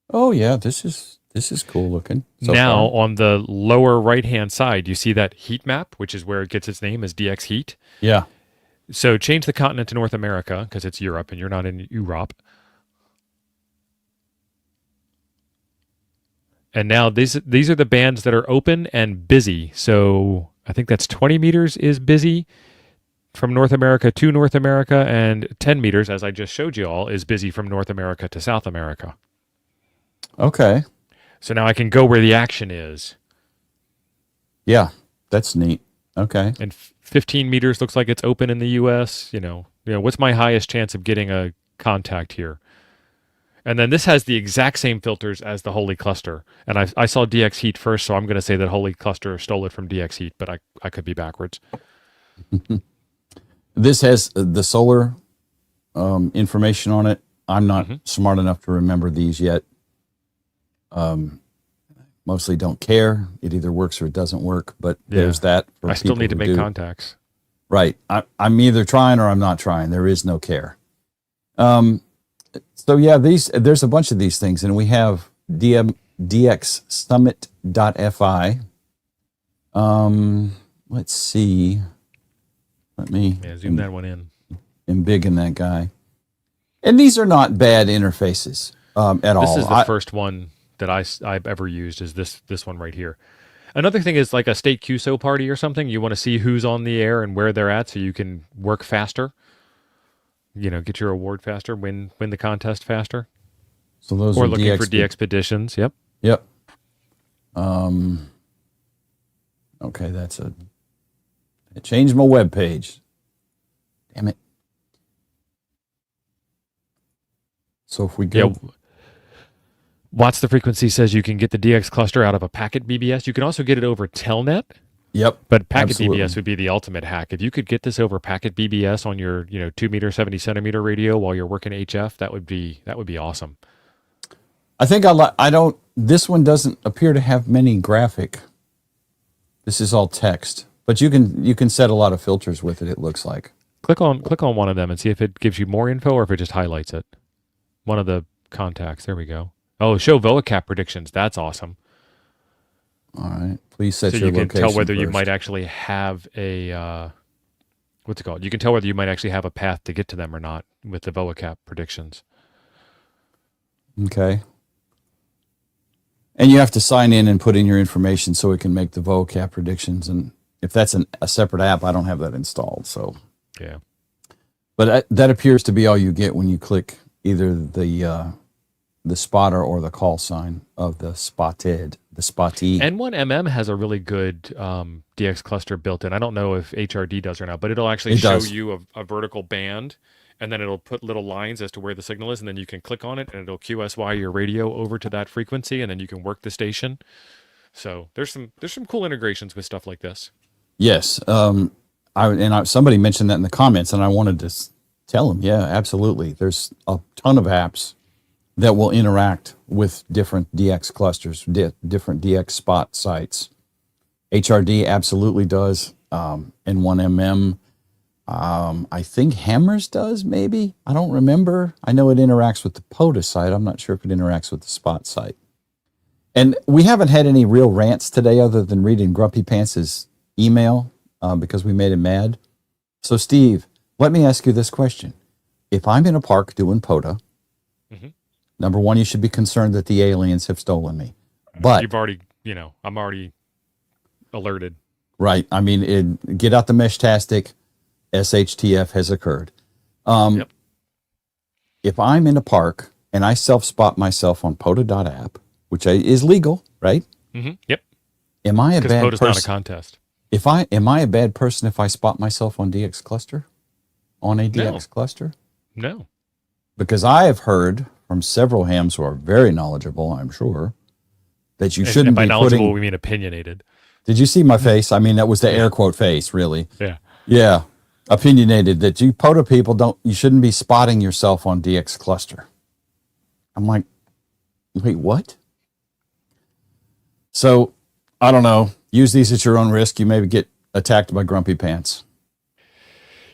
Oh yeah, this is cool looking. so Now, far. on the lower right-hand side, you see that heat map, which is where it gets its name as DX Heat. Yeah. So change the continent to North America because it's Europe and you're not in Europe. And now these are the bands that are open and busy. So I think that's 20 meters is busy from North America to North America, and 10 meters, as I just showed you all, is busy from North America to South America. Okay. So now I can go where the action is. Yeah, that's neat. Okay. And 15 meters looks like it's open in the U.S. What's my highest chance of getting a contact here? And then this has the exact same filters as the Holy Cluster. And I saw DX Heat first, so I'm going to say that Holy Cluster stole it from DX Heat, but I could be backwards. This has the solar information on it. I'm not smart enough to remember these yet. Mostly don't care. It either works or it doesn't work, but there's that. For I still people need to who make do. contacts. Right. I'm either trying or I'm not trying. There is no care. So yeah, there's a bunch of these things, and we have DXSummit.fi. Let's see. Let me Zoom that one in. embiggen that guy. And these are not bad interfaces at all. This is the first one that I've ever used is this one right here. Another thing is like a state QSO party or something. You want to see who's on the air and where they're at so you can work faster. Get your award faster, win the contest faster. So those or are looking for DXpeditions. Yep. Yep. Okay, it changed my web page. Damn it. So if we go... Watts the Frequency says you can get the DX cluster out of a packet BBS. You can also get it over Telnet. Yep. But packet absolutely. BBS would be the ultimate hack. If you could get this over packet BBS on your 2 meter 70 centimeter radio while you're working HF, that would be awesome. I think this one doesn't appear to have many graphic. This is all text, but you can set a lot of filters with it. It looks like. Click on one of them and see if it gives you more info or if it just highlights it. One of the contacts. There we go. Oh, show VOACAP predictions. That's awesome. All right. Please set your location. So you can tell whether first. you might actually have a what's it called? You can tell whether you might actually have a path to get to them or not with the VOACAP predictions. Okay. And you have to sign in and put in your information so it can make the VOACAP predictions. And if that's a separate app, I don't have that installed. So yeah. But that appears to be all you get when you click either the spotter or the call sign of the spottee. N1MM has a really good DX cluster built in. I don't know if HRD does or not, but it'll actually show you a vertical band, and then it'll put little lines as to where the signal is, and then you can click on it, and it'll QSY your radio over to that frequency, and then you can work the station. So there's some cool integrations with stuff like this. Yes. Somebody mentioned that in the comments, and I wanted to tell them, yeah, absolutely. There's a ton of apps that will interact with different DX clusters, different DX spot sites. HRD absolutely does. N1MM, I think Hammers does, maybe. I don't remember. I know it interacts with the POTA site. I'm not sure if it interacts with the spot site. And we haven't had any real rants today other than reading Grumpy Pants' email because we made him mad. So, Steve, let me ask you this question. If I'm in a park doing POTA, number one, you should be concerned that the aliens have stolen me. But you've already, I'm already alerted. Right. I mean, get out the Meshtastic. SHTF has occurred. Yep. If I'm in a park and I self-spot myself on POTA.app, which is legal, right? Mm-hmm. Yep. Am I a bad POTA's person? Not a contest. Am I a bad person if I spot myself on DX cluster? On a DX cluster? No. Because I have heard from several hams who are very knowledgeable, I'm sure, that you shouldn't by be knowledgeable, we mean opinionated. Did you see my face? I mean, that was the air quote face, really. Yeah. Yeah. Opinionated that you POTA people you shouldn't be spotting yourself on DX cluster. I'm like, wait, what? So, I don't know. Use these at your own risk. You maybe get attacked by Grumpy Pants.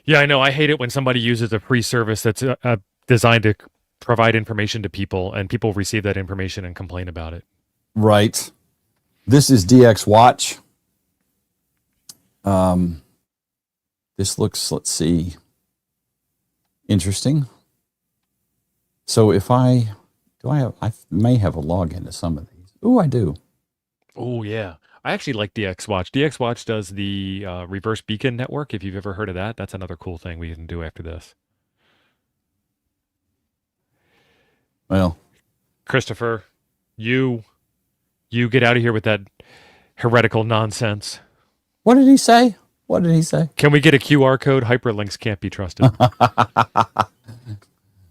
Yeah, I know. I hate it when somebody uses a free service that's designed to provide information to people, and people receive that information and complain about it. Right. This is DXWatch. This looks, let's see, interesting. So if I may have a login to some of these. Oh, I do. Oh, yeah. I actually like DXWatch. DXWatch does the reverse beacon network. If you've ever heard of that, that's another cool thing we can do after this. Well, Christopher, you get out of here with that heretical nonsense. What did he say? What did he say? Can we get a QR code? Hyperlinks can't be trusted.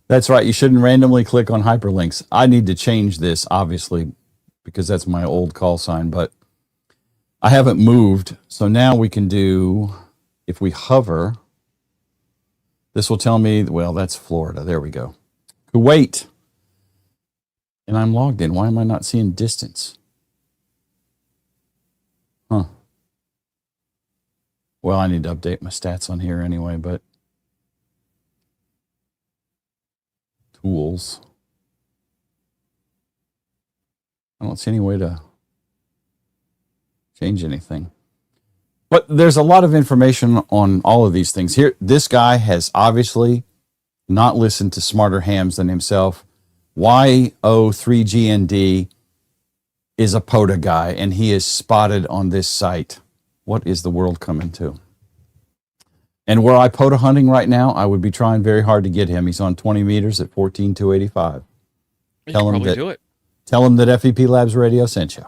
That's right. You shouldn't randomly click on hyperlinks. I need to change this, obviously, because that's my old call sign, but I haven't moved. So now we can do, if we hover, this will tell me, well, that's Florida. There we go. Kuwait. And I'm logged in. Why am I not seeing distance? Huh. Well, I need to update my stats on here anyway, but tools. I don't see any way to change anything. But there's a lot of information on all of these things. Here, this guy has obviously not listened to smarter hams than himself. YO3GND is a POTA guy, and he is spotted on this site. What is the world coming to? And were I POTA hunting right now, I would be trying very hard to get him. He's on 20 meters at 14,285. You can probably do it. Tell him that FEP Labs Radio sent you.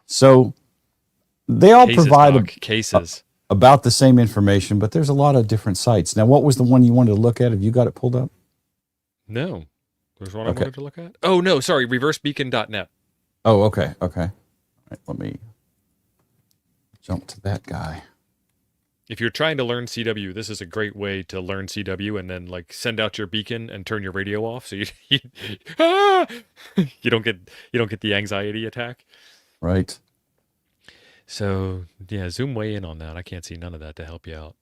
So they all provide cases. About the same information, but there's a lot of different sites. Now, what was the one you wanted to look at? Have you got it pulled up? No. There's one I wanted to look at. Oh, no, sorry. Reversebeacon.net. Oh, okay. Okay. All right, let me jump to that guy. If you're trying to learn CW, this is a great way to learn CW and then like send out your beacon and turn your radio off so you don't get the anxiety attack. Right. So, yeah, zoom way in on that. I can't see none of that to help you out.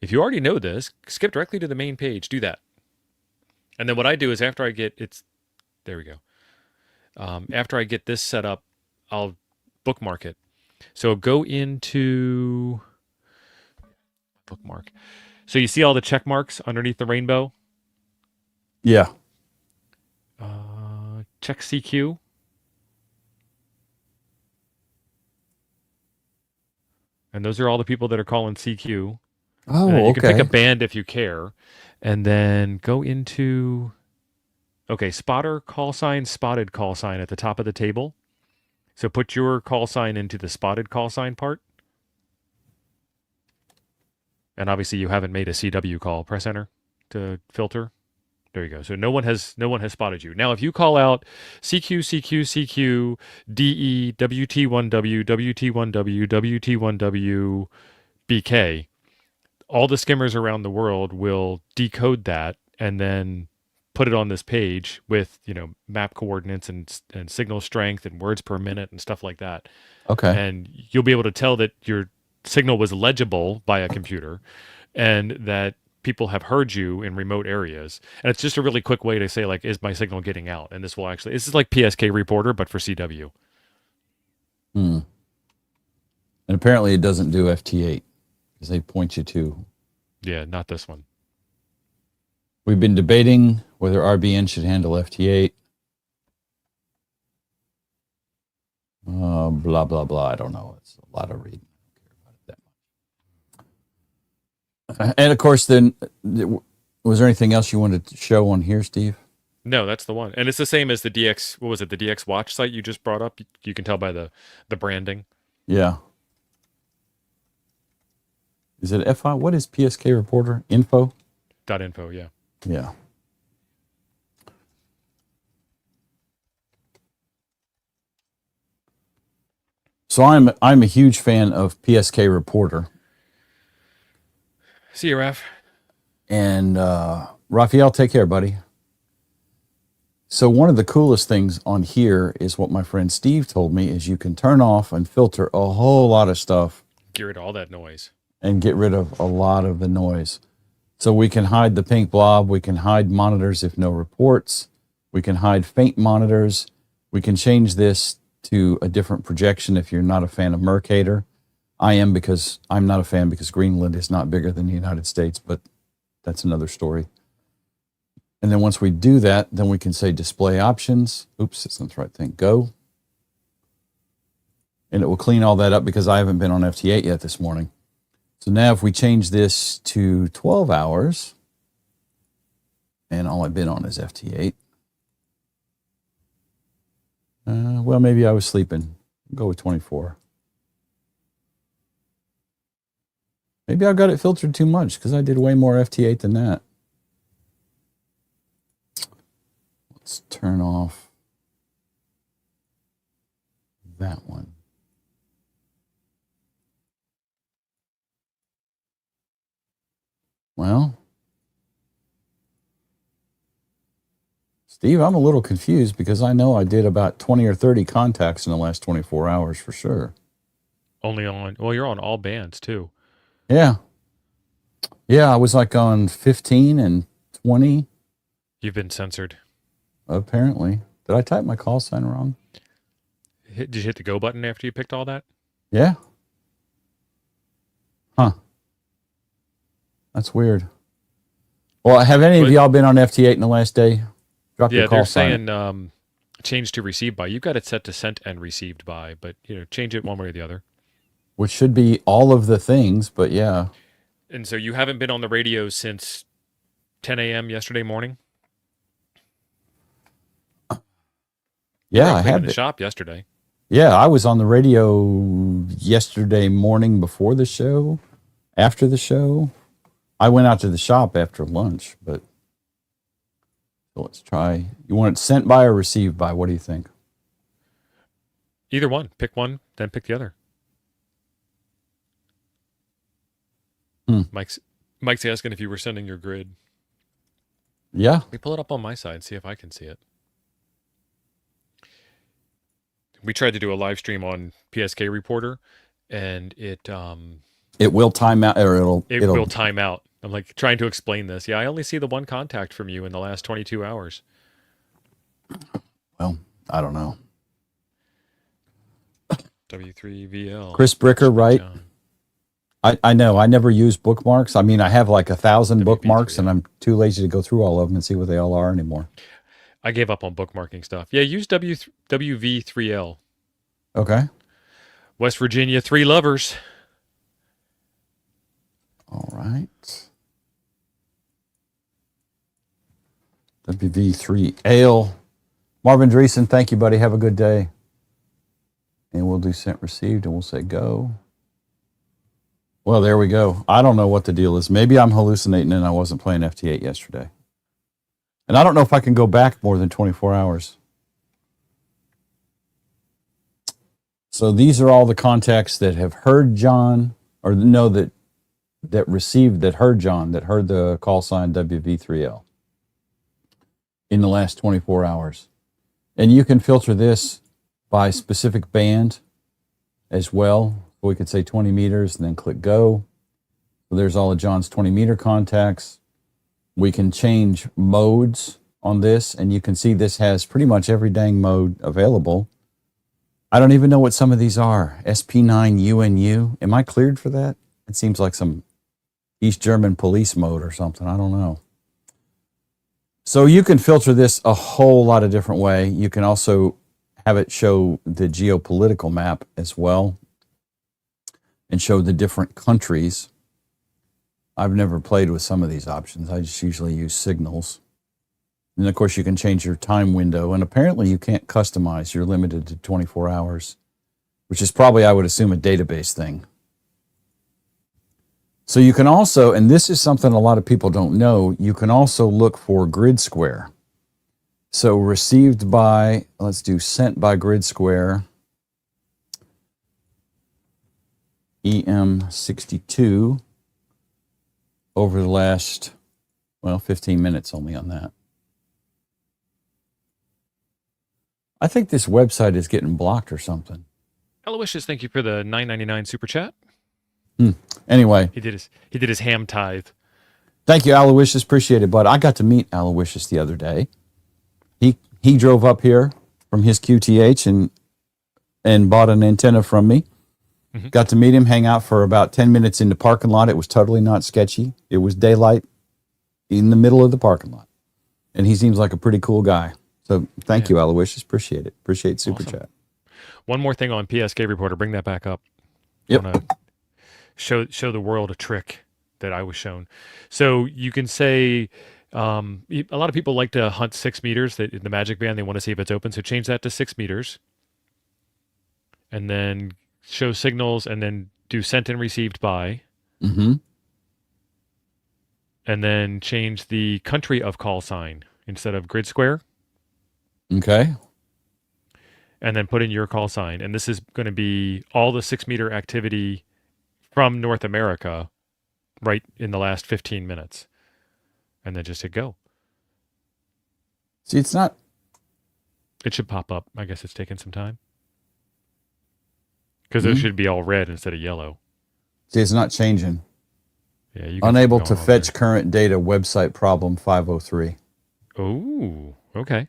If you already know this, skip directly to the main page. Do that. And then what I do is after I get there we go. After I get this set up, I'll bookmark it. So go into bookmark. So you see all the check marks underneath the rainbow? Yeah. Check CQ. And those are all the people that are calling CQ. Oh, you okay. can pick a band if you care. And then go into, spotter, call sign, spotted call sign at the top of the table. So put your call sign into the spotted call sign part. And obviously you haven't made a CW call. Press enter to filter. There you go. So no one has spotted you. Now if you call out CQ, CQ, CQ, DE, WT1W, WT1W, WT1W, BK, all the skimmers around the world will decode that and then put it on this page with, map coordinates and signal strength and words per minute and stuff like that. Okay. And you'll be able to tell that your signal was legible by a computer and that people have heard you in remote areas. And it's just a really quick way to say, like, is my signal getting out? And this is like PSK Reporter, but for CW. And apparently it doesn't do FT8 because they point you to. Yeah, not this one. We've been debating whether RBN should handle FT8. Blah, blah, blah. I don't know. It's a lot of reading. I don't care about it that much. And of course, then, was there anything else you wanted to show on here, Steve? No, that's the one. And it's the same as the DX, what was it, the DXWatch site you just brought up? You can tell by the branding. Yeah. Is it FI? What is PSK Reporter? Info? .info, yeah. Yeah. So I'm a huge fan of PSK Reporter. See you, Raf. And Raphael, take care, buddy. So one of the coolest things on here is what my friend Steve told me is you can turn off and filter a whole lot of stuff. Get rid of all that noise. And get rid of a lot of the noise. So we can hide the pink blob. We can hide monitors if no reports. We can hide faint monitors. We can change this to a different projection if you're not a fan of Mercator. I am because I'm not a fan because Greenland is not bigger than the United States, but that's another story. And then once we do that, then we can say display options. Oops, that's not the right thing. Go. And it will clean all that up because I haven't been on FT8 yet this morning. So now if we change this to 12 hours, and all I've been on is FT8. Well, maybe I was sleeping. Go with 24. Maybe I got it filtered too much because I did way more FT8 than that. Let's turn off that one. Well, Steve, I'm a little confused because I know I did about 20 or 30 contacts in the last 24 hours for sure. You're on all bands too. Yeah. Yeah, I was like on 15 and 20. You've been censored. Apparently. Did I type my call sign wrong? Did you hit the go button after you picked all that? Yeah. Huh. That's weird. Well, have any of y'all been on FT8 in the last day? Drop your Yeah, call they're sign. saying change to received by. You've got it set to sent and received by, but change it one way or the other. Which should be all of the things, but yeah. And so you haven't been on the radio since 10 a.m. yesterday morning. You were Yeah, out I cleaning have the it. shop yesterday. Yeah, I was on the radio yesterday morning before the show, after the show. I went out to the shop after lunch, but so let's try. You want it sent by or received by? What do you think? Either one. Pick one, then pick the other. Hmm. Mike's asking if you were sending your grid. Yeah, Let me pull it up on my side, see if I can see it. We tried to do a live stream on PSK Reporter, and it will time out, or it will time out. I'm like trying to explain this. Yeah, I only see the one contact from you in the last 22 hours. Well, I don't know. W3VL. Chris Bricker, right? I know. I never use bookmarks. I mean, I have like 1,000 bookmarks, and I'm too lazy to go through all of them and see what they all are anymore. I gave up on bookmarking stuff. Yeah, use WV3L. Okay. West Virginia, 3 lovers. All right. WV3Ale. Marvin Dreesen, thank you, buddy. Have a good day. And we'll do sent received, and we'll say go. Well, there we go. I don't know what the deal is. Maybe I'm hallucinating and I wasn't playing FT8 yesterday. And I don't know if I can go back more than 24 hours. So these are all the contacts that have heard John, or know that received, that heard John, that heard the call sign WV3L in the last 24 hours. And you can filter this by specific band as well. We could say 20 meters and then click go. So there's all of John's 20 meter contacts. We can change modes on this, and you can see this has pretty much every dang mode available. I don't even know what some of these are. SP9 UNU. Am I cleared for that? It seems like some East German police mode or something. I don't know. So you can filter this a whole lot of different way. You can also have it show the geopolitical map as well and show the different countries. I've never played with some of these options. I just usually use signals. And of course, you can change your time window. And apparently you can't customize. You're limited to 24 hours, which is probably, I would assume, a database thing. So you can also, and this is something a lot of people don't know, you can also look for grid square. So received by, let's do sent by grid square. EM62 over the last, 15 minutes only on that. I think this website is getting blocked or something. Aloysius, thank you for the $9.99 super chat. Anyway. He did his ham tithe. Thank you, Aloysius. Appreciate it, bud. I got to meet Aloysius the other day. He drove up here from his QTH and bought an antenna from me. Mm-hmm. Got to meet him, hang out for about 10 minutes in the parking lot. It was totally not sketchy. It was daylight in the middle of the parking lot. And he seems like a pretty cool guy. So thank you, Aloysius. Appreciate it. Appreciate Super Chat. One more thing on PSK Reporter. Bring that back up. Yep. I want to show the world a trick that I was shown. So you can say, a lot of people like to hunt 6 meters. In the magic band, they want to see if it's open. So change that to 6 meters. And then show signals, and then do sent and received by. Mm-hmm. And then change the country of call sign instead of grid square. Okay. And then put in your call sign. And this is going to be all the 6 meter activity from North America right in the last 15 minutes. And then just hit go. See, it's not. It should pop up. I guess it's taking some time. Because those should be all red instead of yellow. See, it's not changing. Yeah, you unable to fetch current data. Website problem 503. Oh, okay.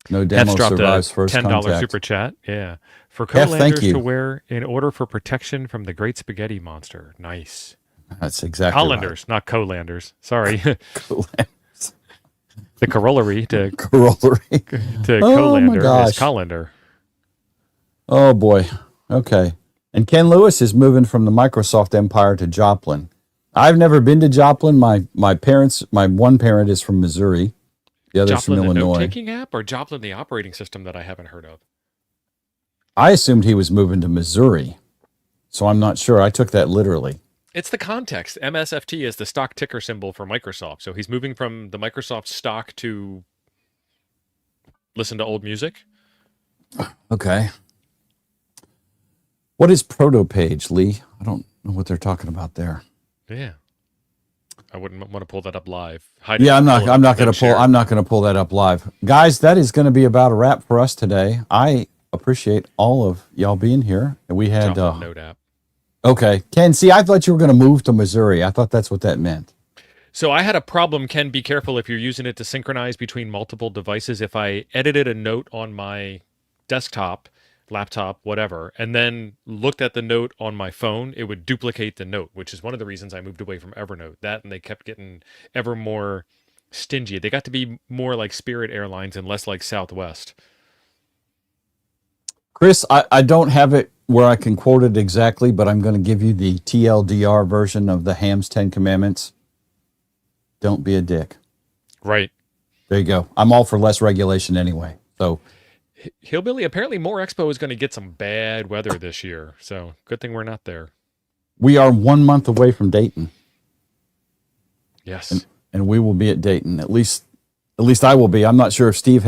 No demo survives first $10 contact. super chat. Yeah. For thank Colanders you. to wear in order for protection from the Great Spaghetti Monster. Nice. That's exactly Hollanders, right. not Colanders. Sorry. Colanders. The corollary to Corollary. Oh, my Colander gosh. is Colander. Oh boy. Okay. And Ken Lewis is moving from the Microsoft empire to Joplin. I've never been to Joplin. My one parent is from Missouri. The other's Joplin, from the Illinois. note-taking app, or Joplin, the operating system that I haven't heard of? I assumed he was moving to Missouri, so I'm not sure. I took that literally. It's the context. MSFT is the stock ticker symbol for Microsoft. So he's moving from the Microsoft stock to listen to old music. Okay. What is ProtoPage, Lee? I don't know what they're talking about there. Yeah. I wouldn't want to pull that up live. Yeah, I'm not going to pull that up live. Guys, that is going to be about a wrap for us today. I appreciate all of y'all being here. And we had Note app. Okay. Ken, see, I thought you were going to move to Missouri. I thought that's what that meant. So I had a problem. Ken, be careful if you're using it to synchronize between multiple devices. If I edited a note on my desktop, laptop, whatever, and then looked at the note on my phone, it would duplicate the note, which is one of the reasons I moved away from Evernote. That, and they kept getting ever more stingy. They got to be more like Spirit Airlines and less like Southwest. Chris, I don't have it where I can quote it exactly, but I'm going to give you the TLDR version of the Ham's 10 Commandments. Don't be a dick. Right. There you go. I'm all for less regulation anyway. So, Hillbilly, apparently More Expo is going to get some bad weather this year. So good thing we're not there. we are 1 month away from Dayton. Yes. And we will be at Dayton. At least I will be. I'm not sure if Steve